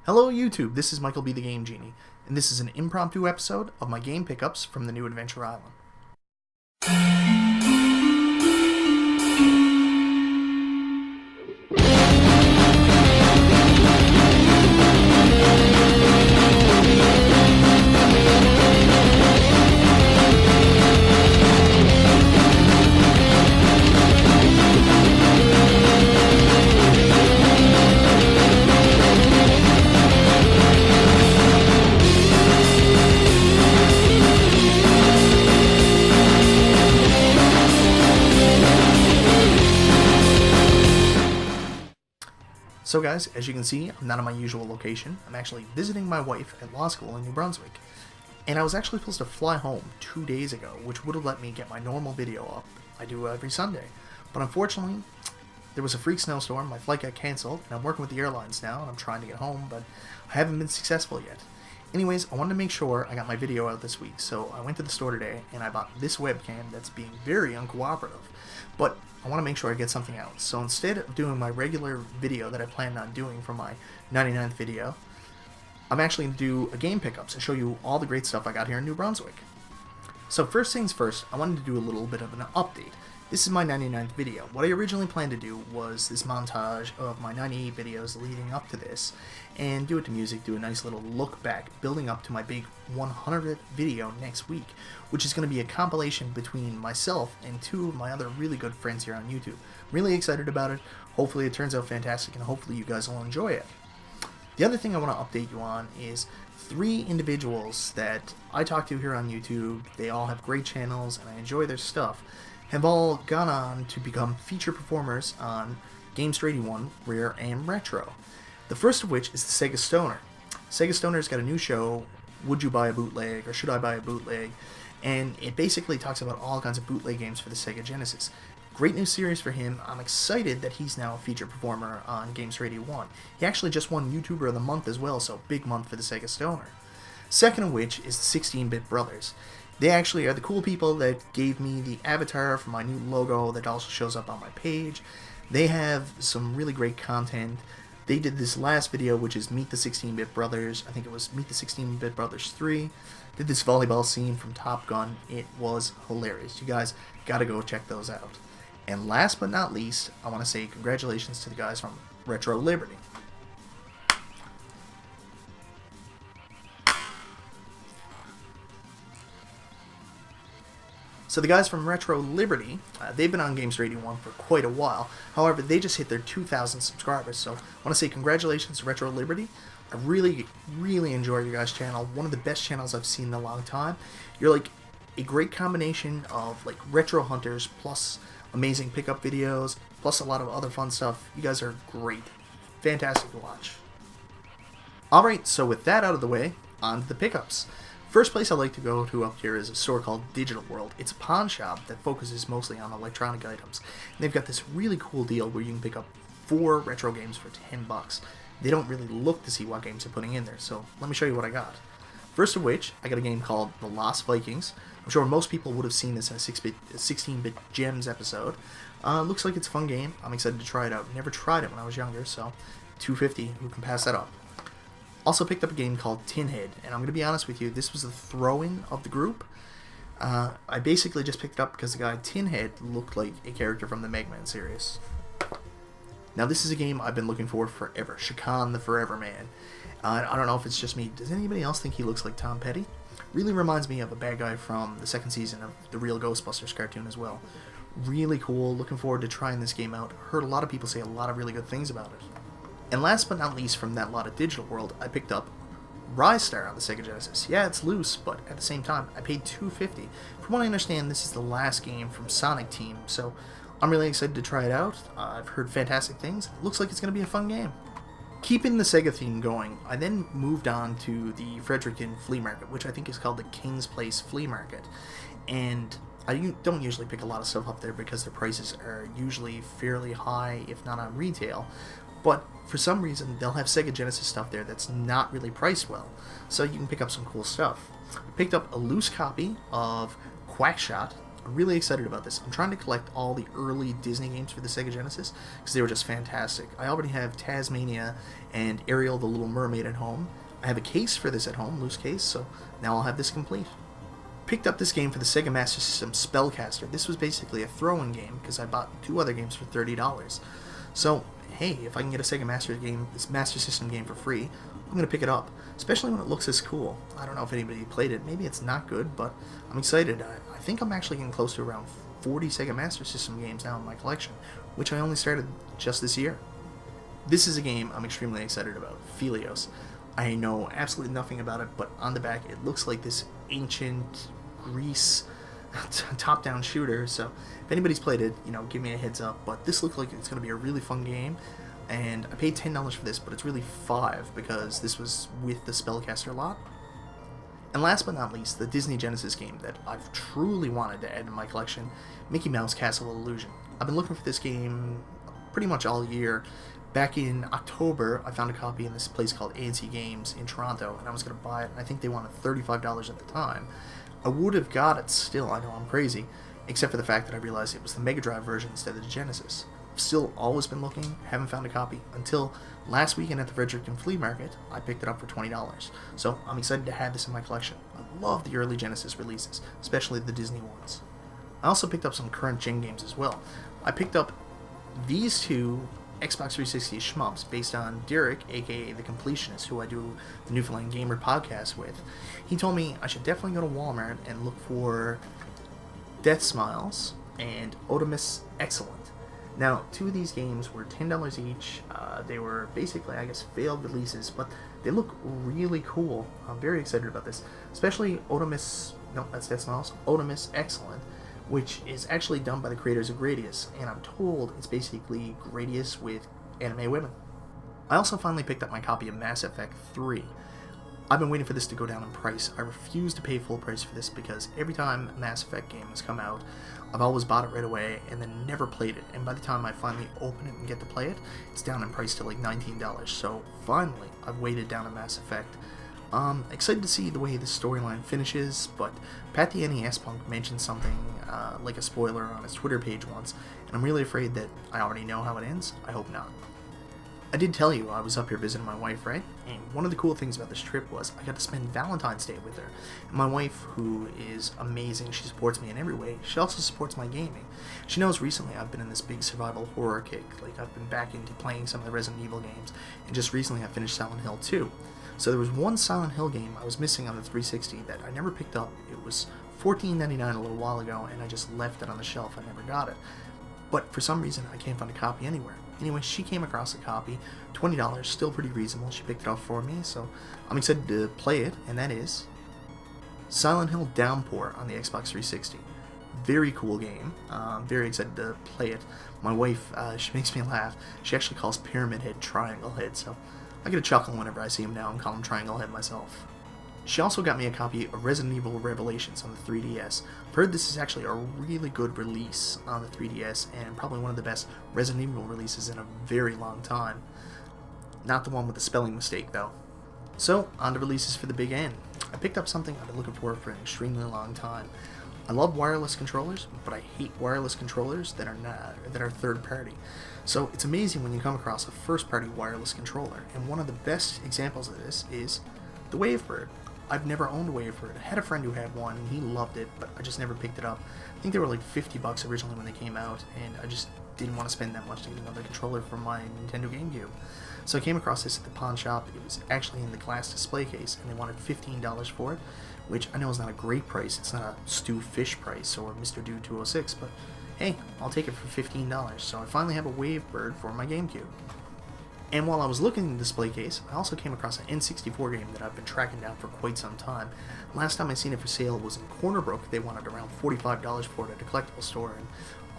Hello YouTube, this is Michael B. the Game Genie, and this is an impromptu episode of my game pickups from the new Adventure Island. So guys, as you can see, I'm not in my usual location. I'm actually visiting my wife at law school in New Brunswick. And I was actually supposed to fly home 2 days ago, which would have let me get my normal video up I do every Sunday. But unfortunately, there was a freak snowstorm, my flight got cancelled, and I'm working with the airlines now, and I'm trying to get home, but I haven't been successful yet. Anyways, I wanted to make sure I got my video out this week, so I went to the store today, and I bought this webcam that's being very uncooperative. But I want to make sure I get something out. So instead of doing my regular video that I planned on doing for my 99th video, I'm actually going to do a game pickups and show you all the great stuff I got here in New Brunswick. So first things first, I wanted to do a little bit of an update. This is my 99th video. What I originally planned to do was this montage of my 98 videos leading up to this, and do it to music, do a nice little look back, building up to my big 100th video next week, which is going to be a compilation between myself and two of my other really good friends here on YouTube. I'm really excited about it. Hopefully it turns out fantastic, and hopefully you guys will enjoy it. The other thing I want to update you on is 3 individuals that I talk to here on YouTube. They all have great channels, and I enjoy their stuff. Have all gone on to become feature performers on Games 81, Rare, and Retro. The first of which is the Sega Stoner. Sega Stoner's got a new show, Would You Buy a Bootleg, or Should I Buy a Bootleg? And it basically talks about all kinds of bootleg games for the Sega Genesis. Great new series for him. I'm excited that he's now a feature performer on Games 81. He actually just won YouTuber of the Month as well, so big month for the Sega Stoner. Second of which is the 16-Bit Brothers. They actually are the cool people that gave me the avatar for my new logo that also shows up on my page. They have some really great content. They did this last video, which is Meet the 16-Bit Brothers. I think it was Meet the 16-Bit Brothers 3. Did this volleyball scene from Top Gun. It was hilarious. You guys gotta go check those out. And last but not least, I want to say congratulations to the guys from Retro Liberty. So the guys from Retro Liberty, they've been on Games 81 for quite a while. However, they just hit their 2,000 subscribers. So I want to say congratulations to Retro Liberty. I really, really enjoy your guys' channel. One of the best channels I've seen in a long time. You're like a great combination of like retro hunters plus amazing pickup videos plus a lot of other fun stuff. You guys are great. Fantastic to watch. Alright, so with that out of the way, on to the pickups. First place I like to go to up here is a store called Digital World. It's a pawn shop that focuses mostly on electronic items. And they've got this really cool deal where you can pick up 4 retro games for $10. They don't really look to see what games they're putting in there, so let me show you what I got. First of which, I got a game called The Lost Vikings. I'm sure most people would have seen this in a 16-bit Gems episode. Looks like it's a fun game. I'm excited to try it out. Never tried it when I was younger, so $2.50, who can pass that up? Also picked up a game called Tin Head, and I'm going to be honest with you, this was the throw-in of the group. I basically just picked it up because the guy Tin Head looked like a character from the Mega Man series. Now this is a game I've been looking for forever, Shakan the Forever Man. I don't know if it's just me, does anybody else think he looks like Tom Petty? Really reminds me of a bad guy from the 2nd season of the real Ghostbusters cartoon as well. Really cool, looking forward to trying this game out. Heard a lot of people say a lot of really good things about it. And last but not least from that lot of Digital World, I picked up Rise Star on the Sega Genesis. Yeah, it's loose, but at the same time, I paid $2.50. From what I understand, this is the last game from Sonic Team, so I'm really excited to try it out. I've heard fantastic things. It looks like it's going to be a fun game. Keeping the Sega theme going, I then moved on to the Fredericton Flea Market, which I think is called the King's Place Flea Market. And I don't usually pick a lot of stuff up there because the prices are usually fairly high, if not on retail. But for some reason, they'll have Sega Genesis stuff there that's not really priced well. So you can pick up some cool stuff. I picked up a loose copy of Quackshot, I'm really excited about this. I'm trying to collect all the early Disney games for the Sega Genesis because they were just fantastic. I already have Tasmania and Ariel the Little Mermaid at home. I have a case for this at home, loose case, so now I'll have this complete. Picked up this game for the Sega Master System, Spellcaster. This was basically a throw-in game because I bought 2 other games for $30. So, hey, if I can get a Sega Master System game for free, I'm going to pick it up, especially when it looks this cool. I don't know if anybody played it. Maybe it's not good, but I'm excited. I think I'm actually getting close to around 40 Sega Master System games now in my collection, which I only started just this year. This is a game I'm extremely excited about, Phelios. I know absolutely nothing about it, but on the back it looks like this ancient Greece top-down shooter, so if anybody's played it, give me a heads up, but this looks like it's going to be a really fun game. And I paid $10 for this, but it's really $5 because this was with the Spellcaster lot. And last but not least, the Disney Genesis game that I've truly wanted to add to my collection, Mickey Mouse Castle of Illusion. I've been looking for this game pretty much all year. Back in October, I found a copy in this place called A&C Games in Toronto, and I was going to buy it, and I think they wanted $35 at the time. I would have got it still, I know I'm crazy, except for the fact that I realized it was the Mega Drive version instead of the Genesis. Still always been looking, haven't found a copy, until last weekend at the Fredericton flea market, I picked it up for $20. So I'm excited to have this in my collection. I love the early Genesis releases, especially the Disney ones. I also picked up some current gen games as well. I picked up these 2 Xbox 360 shmups based on Derek, aka The Completionist, who I do the Newfoundland Gamer podcast with. He told me I should definitely go to Walmart and look for Death Smiles and Otimus Excellent. Now, 2 of these games were $10 each. They were basically, I guess, failed releases, but they look really cool. I'm very excited about this, especially Otimus Excellent, which is actually done by the creators of Gradius, and I'm told it's basically Gradius with anime women. I also finally picked up my copy of Mass Effect 3. I've been waiting for this to go down in price. I refuse to pay full price for this because every time a Mass Effect game has come out, I've always bought it right away and then never played it. And by the time I finally open it and get to play it, it's down in price to like $19. So finally, I've waited down a Mass Effect. Excited to see the way the storyline finishes, but Pat the NES Punk mentioned something like a spoiler on his Twitter page once, and I'm really afraid that I already know how it ends. I hope not. I did tell you I was up here visiting my wife, right? And one of the cool things about this trip was I got to spend Valentine's Day with her. And my wife, who is amazing, she supports me in every way, she also supports my gaming. She knows recently I've been in this big survival horror kick, like I've been back into playing some of the Resident Evil games, and just recently I finished Silent Hill 2. So there was one Silent Hill game I was missing on the 360 that I never picked up. It was $14.99 a little while ago, and I just left it on the shelf. I never got it. But for some reason, I can't find a copy anywhere. Anyway, she came across a copy, $20, still pretty reasonable. She picked it up for me, so I'm excited to play it, and that is Silent Hill Downpour on the Xbox 360. Very cool game. Very excited to play it. My wife, she makes me laugh. She actually calls Pyramid Head Triangle Head, so I get a chuckle whenever I see him now and call him Triangle Head myself. She also got me a copy of Resident Evil Revelations on the 3DS. I've heard this is actually a really good release on the 3DS, and probably one of the best Resident Evil releases in a very long time. Not the one with the spelling mistake, though. So, on to releases for the big N. I picked up something I've been looking for an extremely long time. I love wireless controllers, but I hate wireless controllers that are third party. So it's amazing when you come across a first party wireless controller, and one of the best examples of this is the Wavebird. I've never owned a Wavebird. I had a friend who had one, and he loved it, but I just never picked it up. I think they were like $50 originally when they came out, and I just didn't want to spend that much to get another controller for my Nintendo GameCube. So I came across this at the pawn shop. It was actually in the glass display case, and they wanted $15 for it, which I know is not a great price. It's not a Stu Fish price or Mr. Dude 206, but hey, I'll take it for $15. So I finally have a Wavebird for my GameCube. And while I was looking in the display case, I also came across an N64 game that I've been tracking down for quite some time. Last time I seen it for sale was in Corner Brook. They wanted around $45 for it at a collectible store, and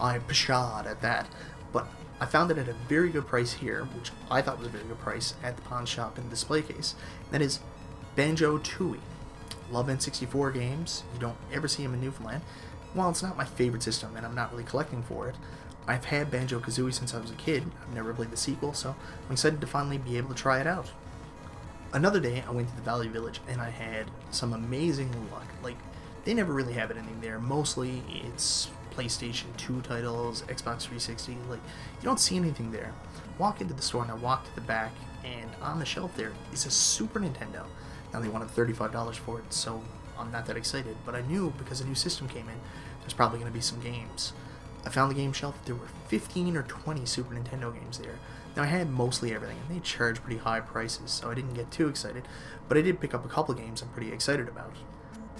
I pshawed at that. But I found it at a very good price here, which I thought was a very good price at the pawn shop in the display case. That is BanjoKazooie. Love N64 games. You don't ever see them in Newfoundland. While it's not my favorite system and I'm not really collecting for it, I've had Banjo-Kazooie since I was a kid. I've never played the sequel, so I'm excited to finally be able to try it out. Another day, I went to the Valley Village and I had some amazing luck. Like, they never really have anything there. Mostly it's PlayStation 2 titles, Xbox 360, like, you don't see anything there. Walk into the store and I walk to the back, and on the shelf there is a Super Nintendo. Now they wanted $35 for it, so I'm not that excited, but I knew because a new system came in, there's probably going to be some games. I found the game shelf, there were 15 or 20 Super Nintendo games there. Now I had mostly everything, and they charged pretty high prices, so I didn't get too excited, but I did pick up a couple games I'm pretty excited about.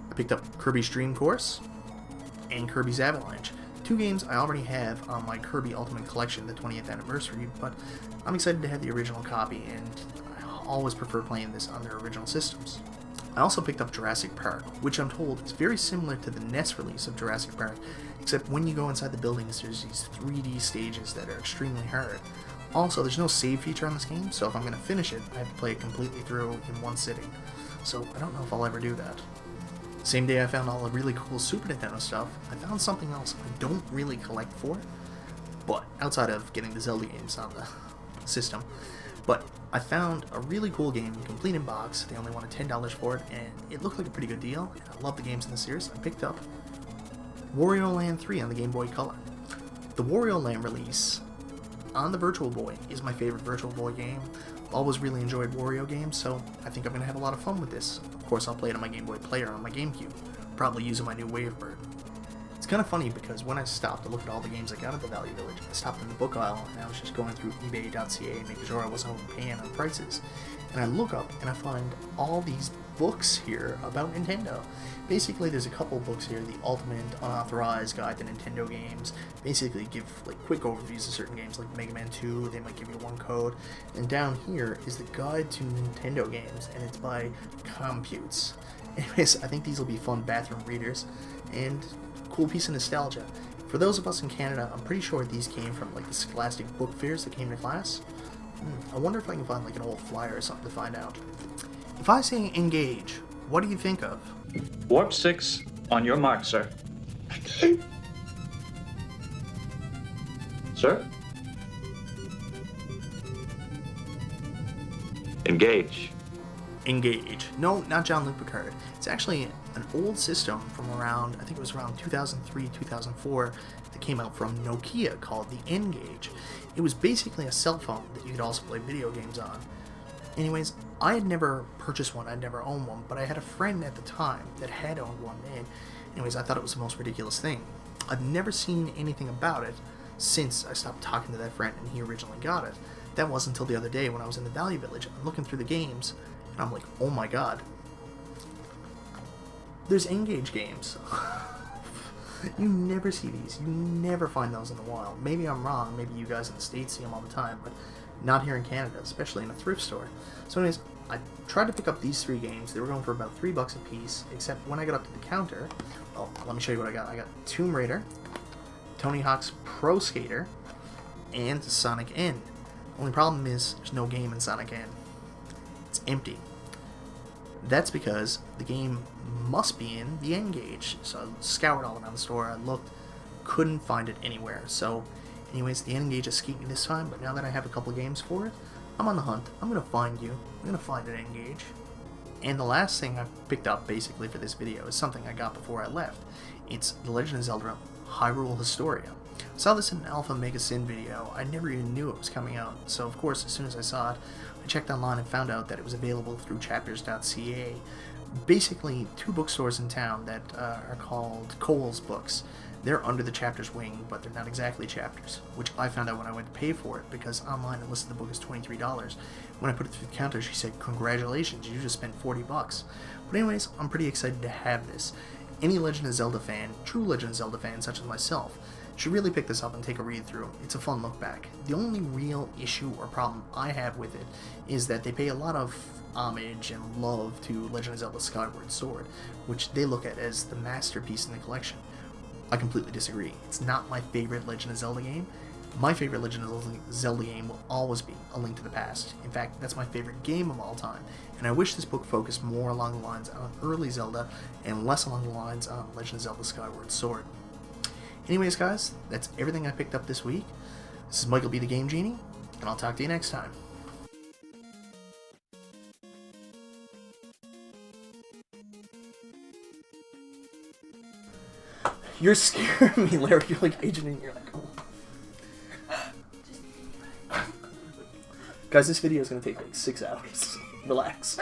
I picked up Kirby's Dream Course and Kirby's Avalanche. Two games I already have on my Kirby Ultimate Collection, the 20th anniversary, but I'm excited to have the original copy, and I always prefer playing this on their original systems. I also picked up Jurassic Park, which I'm told is very similar to the NES release of Jurassic Park, except when you go inside the buildings, there's these 3D stages that are extremely hard. Also, there's no save feature on this game, so if I'm going to finish it, I have to play it completely through in one sitting. So I don't know if I'll ever do that. Same day I found all the really cool Super Nintendo stuff, I found something else I don't really collect for, but outside of getting the Zelda games on the system. But I found a really cool game, complete in box. They only wanted $10 for it, and it looked like a pretty good deal. And I love the games in the series. I picked up Wario Land 3 on the Game Boy Color. The Wario Land release on the Virtual Boy is my favorite Virtual Boy game. Always really enjoyed Wario games, so I think I'm going to have a lot of fun with this. Of course, I'll play it on my Game Boy Player on my GameCube, probably using my new Wavebird. It's kind of funny because when I stopped to look at all the games I got at the Value Village, I stopped in the book aisle and I was just going through eBay.ca making sure I wasn't overpaying on prices. And I look up and I find all these books here about Nintendo. Basically, there's a couple books here, the Ultimate Unauthorized Guide to Nintendo Games. Basically give like quick overviews of certain games like Mega Man 2, they might give you one code. And down here is the Guide to Nintendo Games, and it's by Computes. Anyways, I think these will be fun bathroom readers, and cool piece of nostalgia. For those of us in Canada, I'm pretty sure these came from like the Scholastic book fairs that came to class. I wonder if I can find like an old flyer or something to find out. If I say N-Gage, what do you think of? Warp 6 on your mark, sir. Sir? N-Gage. N-Gage. No, not John Luke Picard. It's actually an old system from around, I think it was around 2003, 2004, that came out from Nokia called the N-Gage. It was basically a cell phone that you could also play video games on. Anyways, I had never purchased one, I'd never owned one, but I had a friend at the time that had owned one, and anyways, I thought it was the most ridiculous thing. I've never seen anything about it since I stopped talking to that friend and he originally got it. That wasn't until the other day when I was in the Value Village. I'm looking through the games, and I'm like, oh my god. There's N-Gage games. You never see these. You never find those in the wild. Maybe I'm wrong. Maybe you guys in the States see them all the time, but not here in Canada, especially in a thrift store. So anyways, I tried to pick up these three games. They were going for about $3 a piece, except when I got up to the counter, well, let me show you what I got. I got Tomb Raider, Tony Hawk's Pro Skater, and Sonic N. Only problem is there's no game in Sonic N. It's empty. That's because the game must be in the N-Gage. So I scoured all around the store, I looked, couldn't find it anywhere. So anyways, the N-Gage escaped me this time, but now that I have a couple games for it, I'm on the hunt. I'm going to find you. I'm going to find an N-Gage. And the last thing I picked up basically for this video is something I got before I left. It's The Legend of Zelda Hyrule Historia. I saw this in an Alpha Mega Sin video. I never even knew it was coming out. So of course, as soon as I saw it, I checked online and found out that it was available through chapters.ca. Basically, two bookstores in town that are called Cole's Books. They're under the chapters wing, but they're not exactly chapters, which I found out when I went to pay for it, because online it listed the book as $23. When I put it through the counter, she said, congratulations, you just spent $40. But anyways, I'm pretty excited to have this. Any Legend of Zelda fan, true Legend of Zelda fan such as myself, should really pick this up and take a read through. It's a fun look back. The only real issue or problem I have with it is that they pay a lot of homage and love to Legend of Zelda Skyward Sword, which they look at as the masterpiece in the collection. I completely disagree. It's not my favorite Legend of Zelda game. My favorite Legend of Zelda game will always be A Link to the Past. In fact, that's my favorite game of all time, and I wish this book focused more along the lines on early Zelda and less along the lines on Legend of Zelda Skyward Sword. Anyways, guys, that's everything I picked up this week. This is Michael B. the Game Genie, and I'll talk to you next time. You're scaring me, Larry. You're like aging and you're like, oh. Guys, this video is gonna take like 6 hours. Relax.